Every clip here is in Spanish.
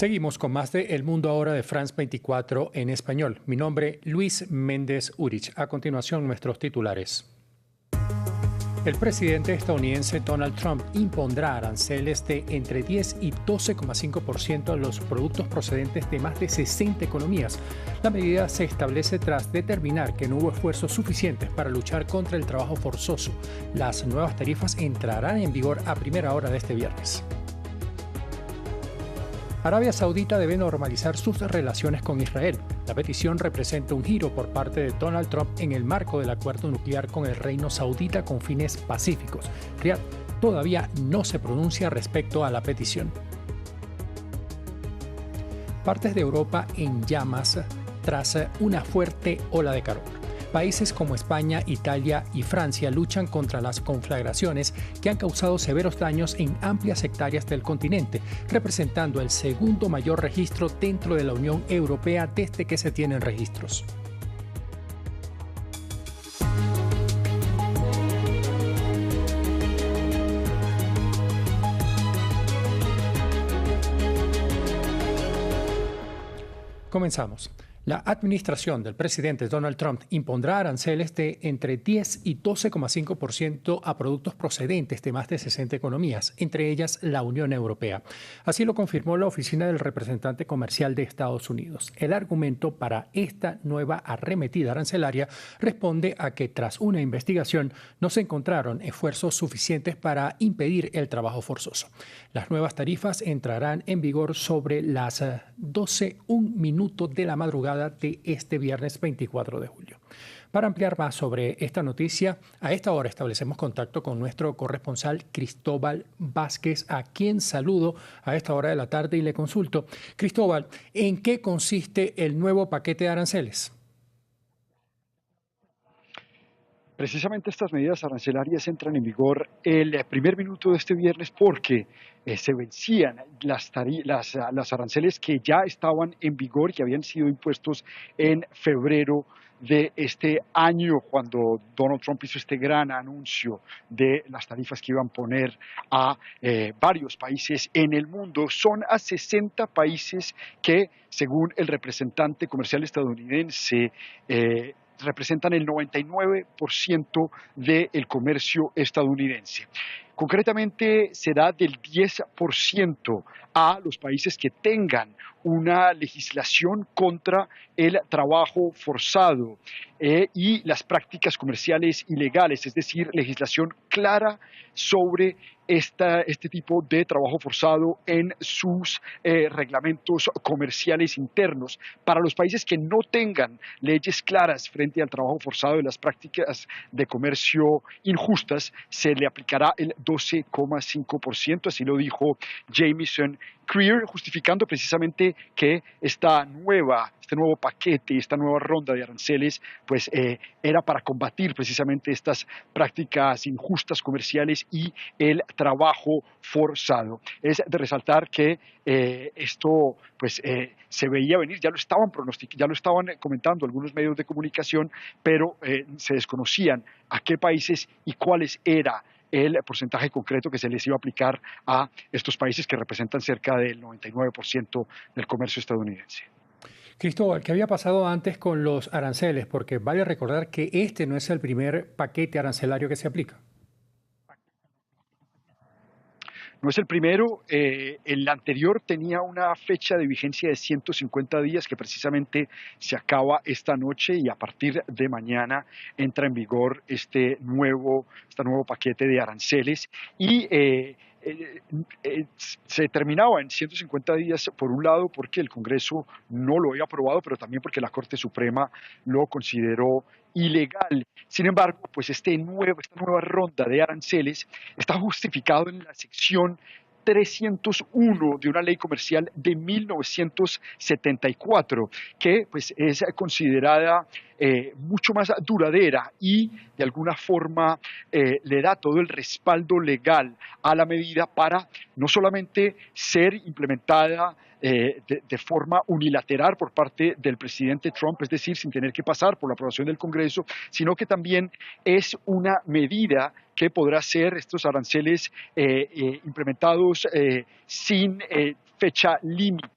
Seguimos con más de El Mundo Ahora de France 24 en español. Mi nombre, Luis Méndez Urich. A continuación, nuestros titulares. El presidente estadounidense Donald Trump impondrá aranceles de entre 10 y 12,5% a los productos procedentes de más de 60 economías. La medida se establece tras determinar que no hubo esfuerzos suficientes para luchar contra el trabajo forzoso. Las nuevas tarifas entrarán en vigor a primera hora de este viernes. Arabia Saudita debe normalizar sus relaciones con Israel. La petición representa un giro por parte de Donald Trump en el marco del acuerdo nuclear con el Reino Saudita con fines pacíficos. Riad todavía no se pronuncia respecto a la petición. Partes de Europa en llamas tras una fuerte ola de calor. Países como España, Italia y Francia luchan contra las conflagraciones que han causado severos daños en amplias hectáreas del continente, representando el segundo mayor registro dentro de la Unión Europea desde que se tienen registros. Comenzamos. La administración del presidente Donald Trump impondrá aranceles de entre 10 y 12,5% a productos procedentes de más de 60 economías, entre ellas la Unión Europea. Así lo confirmó la Oficina del Representante Comercial de Estados Unidos. El argumento para esta nueva arremetida arancelaria responde a que tras una investigación no se encontraron esfuerzos suficientes para impedir el trabajo forzoso. Las nuevas tarifas entrarán en vigor sobre las 12:01 de la madrugada de este viernes 24 de julio. Para ampliar más sobre esta noticia, a esta hora establecemos contacto con nuestro corresponsal Cristóbal Vázquez, a quien saludo a esta hora de la tarde y le consulto. Cristóbal, ¿en qué consiste el nuevo paquete de aranceles? Precisamente estas medidas arancelarias entran en vigor el primer minuto de este viernes porque se vencían las aranceles que ya estaban en vigor y que habían sido impuestos en febrero de este año, cuando Donald Trump hizo este gran anuncio de las tarifas que iban a poner a varios países en el mundo. Son a 60 países que, según el representante comercial estadounidense, representan el 99% del comercio estadounidense. Concretamente, será del 10% a los países que tengan una legislación contra el trabajo forzado y las prácticas comerciales ilegales, es decir, legislación clara sobre este tipo de trabajo forzado en sus reglamentos comerciales internos. Para los países que no tengan leyes claras frente al trabajo forzado y las prácticas de comercio injustas, se le aplicará el 12,5%, así lo dijo Jamieson Greer, justificando precisamente que este nuevo paquete, esta nueva ronda de aranceles, pues era para combatir precisamente estas prácticas injustas comerciales y el trabajo forzado. Es de resaltar que esto pues se veía venir, ya lo estaban comentando algunos medios de comunicación, pero se desconocían a qué países y cuáles era el porcentaje concreto que se les iba a aplicar a estos países que representan cerca del 99% del comercio estadounidense. Cristóbal, ¿qué había pasado antes con los aranceles? Porque vale recordar que este no es el primer paquete arancelario que se aplica. No es el primero, el anterior tenía una fecha de vigencia de 150 días que precisamente se acaba esta noche y a partir de mañana entra en vigor este nuevo paquete de aranceles y se terminaba en 150 días por un lado porque el Congreso no lo había aprobado, pero también porque la Corte Suprema lo consideró ilegal. Sin embargo, pues esta nueva ronda de aranceles está justificado en la sección 301 de una ley comercial de 1974, que pues es considerada mucho más duradera y de alguna forma le da todo el respaldo legal a la medida para no solamente ser implementada de forma unilateral por parte del presidente Trump, es decir, sin tener que pasar por la aprobación del Congreso, sino que también es una medida que podrá ser estos aranceles implementados sin fecha límite.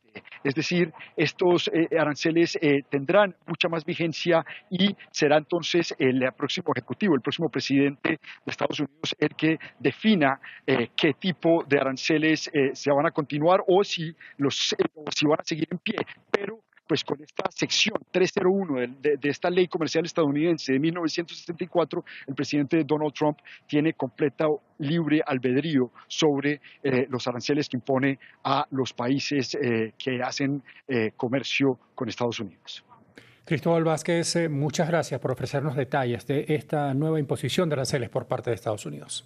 Es decir, estos aranceles tendrán mucha más vigencia y será entonces el próximo ejecutivo, el próximo presidente de Estados Unidos el que defina qué tipo de aranceles se van a continuar o si van a seguir en pie. Pero pues con esta sección 301 de esta ley comercial estadounidense de 1964, el presidente Donald Trump tiene completa libre albedrío sobre los aranceles que impone a los países que hacen comercio con Estados Unidos. Cristóbal Vázquez, muchas gracias por ofrecernos detalles de esta nueva imposición de aranceles por parte de Estados Unidos.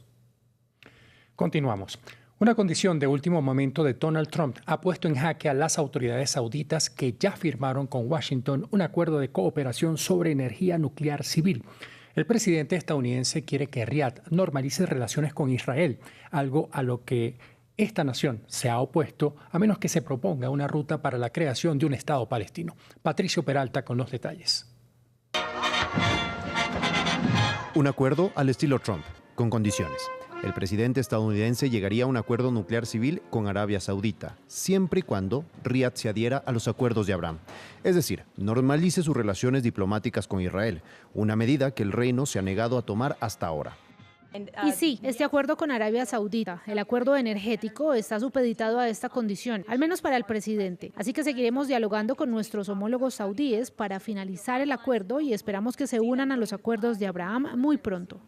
Continuamos. Una condición de último momento de Donald Trump ha puesto en jaque a las autoridades sauditas que ya firmaron con Washington un acuerdo de cooperación sobre energía nuclear civil. El presidente estadounidense quiere que Riad normalice relaciones con Israel, algo a lo que esta nación se ha opuesto a menos que se proponga una ruta para la creación de un Estado palestino. Patricio Peralta con los detalles. Un acuerdo al estilo Trump, con condiciones. El presidente estadounidense llegaría a un acuerdo nuclear civil con Arabia Saudita, siempre y cuando Riad se adhiera a los acuerdos de Abraham. Es decir, normalice sus relaciones diplomáticas con Israel, una medida que el reino se ha negado a tomar hasta ahora. Y sí, este acuerdo con Arabia Saudita, el acuerdo energético, está supeditado a esta condición, al menos para el presidente. Así que seguiremos dialogando con nuestros homólogos saudíes para finalizar el acuerdo y esperamos que se unan a los acuerdos de Abraham muy pronto.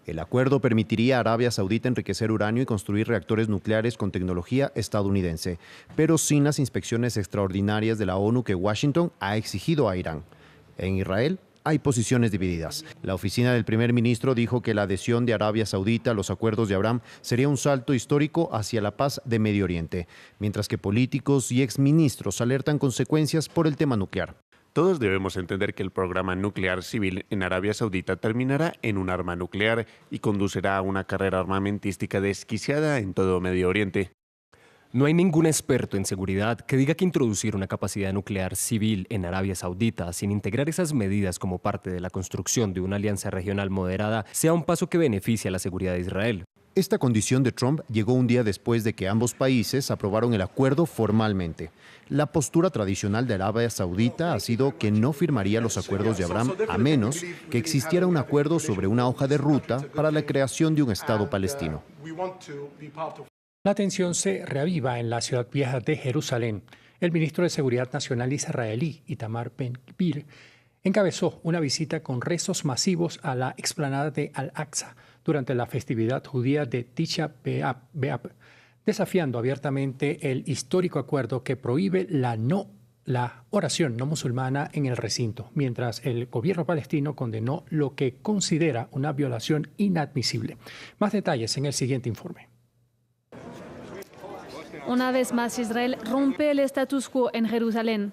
El acuerdo permitiría a Arabia Saudita enriquecer uranio y construir reactores nucleares con tecnología estadounidense, pero sin las inspecciones extraordinarias de la ONU que Washington ha exigido a Irán. En Israel hay posiciones divididas. La oficina del primer ministro dijo que la adhesión de Arabia Saudita a los acuerdos de Abraham sería un salto histórico hacia la paz de Medio Oriente, mientras que políticos y exministros alertan consecuencias por el tema nuclear. Todos debemos entender que el programa nuclear civil en Arabia Saudita terminará en un arma nuclear y conducirá a una carrera armamentística desquiciada en todo Medio Oriente. No hay ningún experto en seguridad que diga que introducir una capacidad nuclear civil en Arabia Saudita sin integrar esas medidas como parte de la construcción de una alianza regional moderada sea un paso que beneficie a la seguridad de Israel. Esta condición de Trump llegó un día después de que ambos países aprobaron el acuerdo formalmente. La postura tradicional de Arabia Saudita ha sido que no firmaría los acuerdos de Abraham a menos que existiera un acuerdo sobre una hoja de ruta para la creación de un Estado palestino. La tensión se reaviva en la ciudad vieja de Jerusalén. El ministro de Seguridad Nacional israelí, Itamar Ben-Gvir, encabezó una visita con rezos masivos a la explanada de Al-Aqsa durante la festividad judía de Tisha B'Av, desafiando abiertamente el histórico acuerdo que prohíbe la oración no musulmana en el recinto, mientras el gobierno palestino condenó lo que considera una violación inadmisible. Más detalles en el siguiente informe. Una vez más, Israel rompe el status quo en Jerusalén.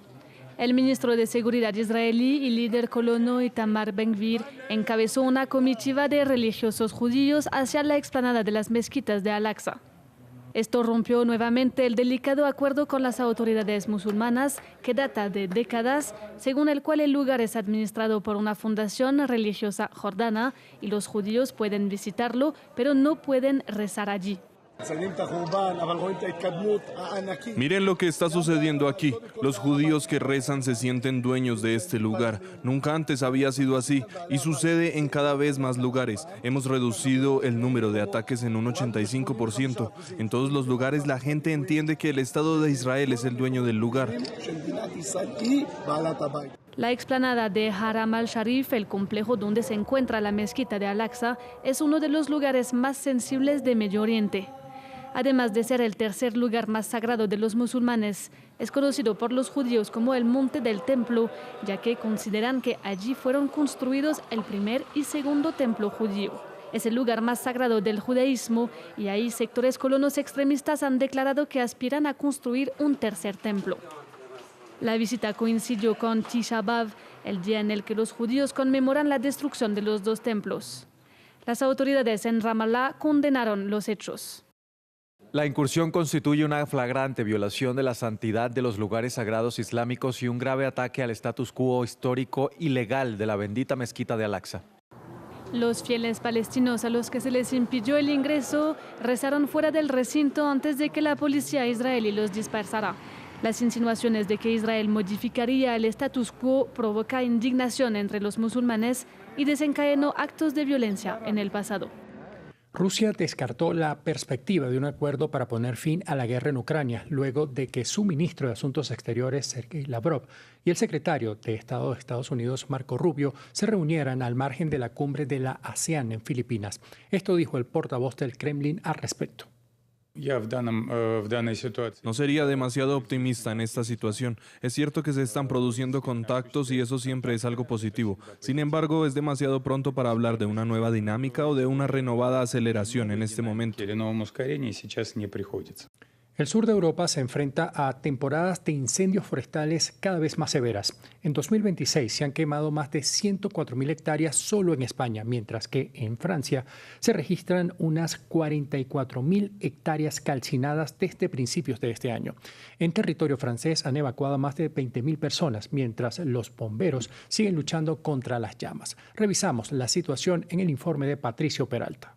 El ministro de Seguridad israelí y líder colono Itamar Ben-Gvir encabezó una comitiva de religiosos judíos hacia la explanada de las mezquitas de Al-Aqsa. Esto rompió nuevamente el delicado acuerdo con las autoridades musulmanas que data de décadas, según el cual el lugar es administrado por una fundación religiosa jordana y los judíos pueden visitarlo, pero no pueden rezar allí. Miren lo que está sucediendo aquí. Los judíos que rezan se sienten dueños de este lugar. Nunca antes había sido así y sucede en cada vez más lugares. Hemos reducido el número de ataques en un 85%. En todos los lugares la gente entiende que el Estado de Israel es el dueño del lugar. La explanada de Haram al-Sharif, el complejo donde se encuentra la mezquita de Al-Aqsa, es uno de los lugares más sensibles de Medio Oriente. Además de ser el tercer lugar más sagrado de los musulmanes, es conocido por los judíos como el Monte del Templo, ya que consideran que allí fueron construidos el primer y segundo templo judío. Es el lugar más sagrado del judaísmo y ahí sectores colonos extremistas han declarado que aspiran a construir un tercer templo. La visita coincidió con Tisha B'Av, el día en el que los judíos conmemoran la destrucción de los dos templos. Las autoridades en Ramallah condenaron los hechos. La incursión constituye una flagrante violación de la santidad de los lugares sagrados islámicos y un grave ataque al status quo histórico y legal de la bendita mezquita de Al-Aqsa. Los fieles palestinos a los que se les impidió el ingreso rezaron fuera del recinto antes de que la policía israelí los dispersara. Las insinuaciones de que Israel modificaría el status quo provoca indignación entre los musulmanes y desencadenó actos de violencia en el pasado. Rusia descartó la perspectiva de un acuerdo para poner fin a la guerra en Ucrania, luego de que su ministro de Asuntos Exteriores, Sergei Lavrov, y el secretario de Estado de Estados Unidos, Marco Rubio, se reunieran al margen de la cumbre de la ASEAN en Filipinas. Esto dijo el portavoz del Kremlin al respecto. No sería demasiado optimista en esta situación. Es cierto que se están produciendo contactos y eso siempre es algo positivo. Sin embargo, es demasiado pronto para hablar de una nueva dinámica o de una renovada aceleración en este momento. El sur de Europa se enfrenta a temporadas de incendios forestales cada vez más severas. En 2026 se han quemado más de 104.000 hectáreas solo en España, mientras que en Francia se registran unas 44.000 hectáreas calcinadas desde principios de este año. En territorio francés han evacuado a más de 20.000 personas, mientras los bomberos siguen luchando contra las llamas. Revisamos la situación en el informe de Patricio Peralta.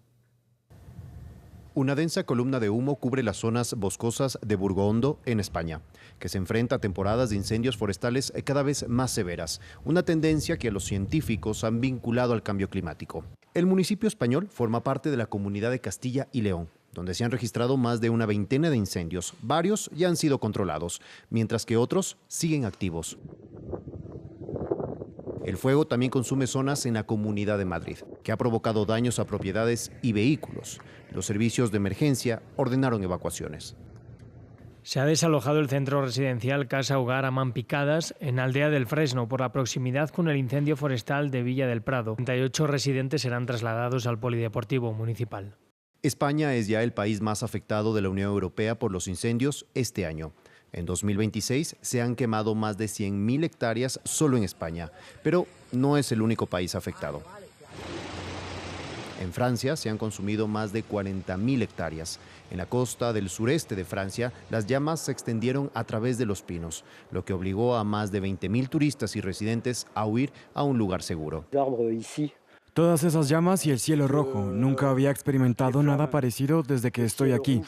Una densa columna de humo cubre las zonas boscosas de Burgondo, en España, que se enfrenta a temporadas de incendios forestales cada vez más severas, una tendencia que los científicos han vinculado al cambio climático. El municipio español forma parte de la Comunidad de Castilla y León, donde se han registrado más de una veintena de incendios. Varios ya han sido controlados, mientras que otros siguen activos. El fuego también consume zonas en la Comunidad de Madrid, que ha provocado daños a propiedades y vehículos. Los servicios de emergencia ordenaron evacuaciones. Se ha desalojado el centro residencial Casa Hogar Amán Picadas en Aldea del Fresno por la proximidad con el incendio forestal de Villa del Prado. 38 residentes serán trasladados al polideportivo municipal. España es ya el país más afectado de la Unión Europea por los incendios este año. En 2026 se han quemado más de 100.000 hectáreas solo en España, pero no es el único país afectado. En Francia se han consumido más de 40.000 hectáreas. En la costa del sureste de Francia, las llamas se extendieron a través de los pinos, lo que obligó a más de 20.000 turistas y residentes a huir a un lugar seguro. Todas esas llamas y el cielo rojo. Nunca había experimentado nada parecido desde que estoy aquí.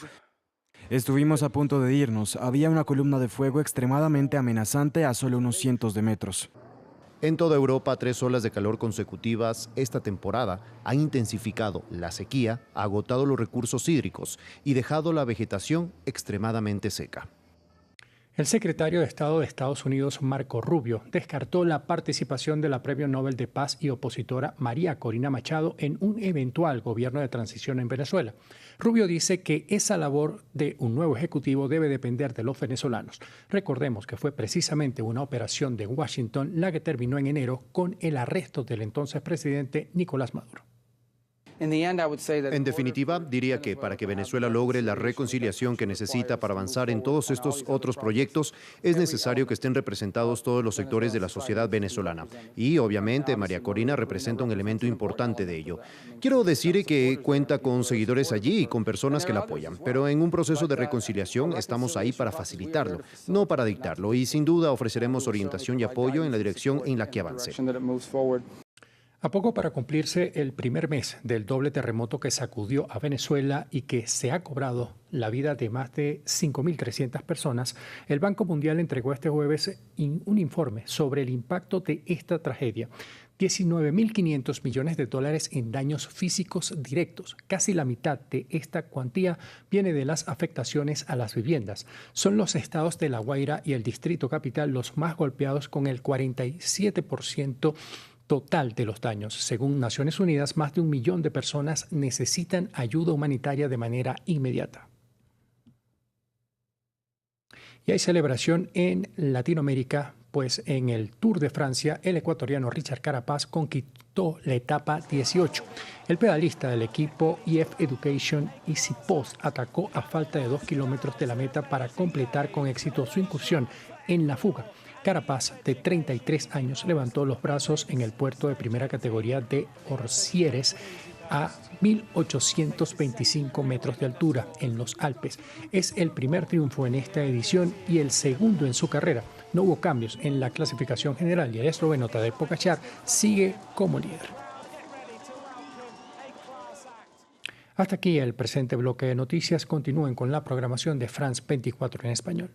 Estuvimos a punto de irnos. Había una columna de fuego extremadamente amenazante a solo unos cientos de metros. En toda Europa, 3 olas de calor consecutivas esta temporada han intensificado la sequía, agotado los recursos hídricos y dejado la vegetación extremadamente seca. El secretario de Estado de Estados Unidos, Marco Rubio, descartó la participación de la Premio Nobel de Paz y opositora María Corina Machado en un eventual gobierno de transición en Venezuela. Rubio dice que esa labor de un nuevo ejecutivo debe depender de los venezolanos. Recordemos que fue precisamente una operación de Washington la que terminó en enero con el arresto del entonces presidente Nicolás Maduro. En definitiva, diría que para que Venezuela logre la reconciliación que necesita para avanzar en todos estos otros proyectos, es necesario que estén representados todos los sectores de la sociedad venezolana. Y obviamente María Corina representa un elemento importante de ello. Quiero decir que cuenta con seguidores allí y con personas que la apoyan, pero en un proceso de reconciliación estamos ahí para facilitarlo, no para dictarlo, y sin duda ofreceremos orientación y apoyo en la dirección en la que avance. A poco para cumplirse el primer mes del doble terremoto que sacudió a Venezuela y que se ha cobrado la vida de más de 5.300 personas, el Banco Mundial entregó este jueves un informe sobre el impacto de esta tragedia. 19.500 millones de dólares en daños físicos directos. Casi la mitad de esta cuantía viene de las afectaciones a las viviendas. Son los estados de La Guaira y el Distrito Capital los más golpeados, con el 47% total de los daños. Según Naciones Unidas, más de 1 millón de personas necesitan ayuda humanitaria de manera inmediata. Y hay celebración en Latinoamérica, pues en el Tour de Francia, el ecuatoriano Richard Carapaz conquistó la etapa 18. El pedalista del equipo EF Education, Easy Post, atacó a falta de 2 kilómetros de la meta para completar con éxito su incursión en la fuga. Carapaz, de 33 años, levantó los brazos en el puerto de primera categoría de Orcieres a 1.825 metros de altura en los Alpes. Es el primer triunfo en esta edición y el segundo en su carrera. No hubo cambios en la clasificación general y el esloveno Tadej Pogačar sigue como líder. Hasta aquí el presente bloque de noticias. Continúen con la programación de France 24 en español.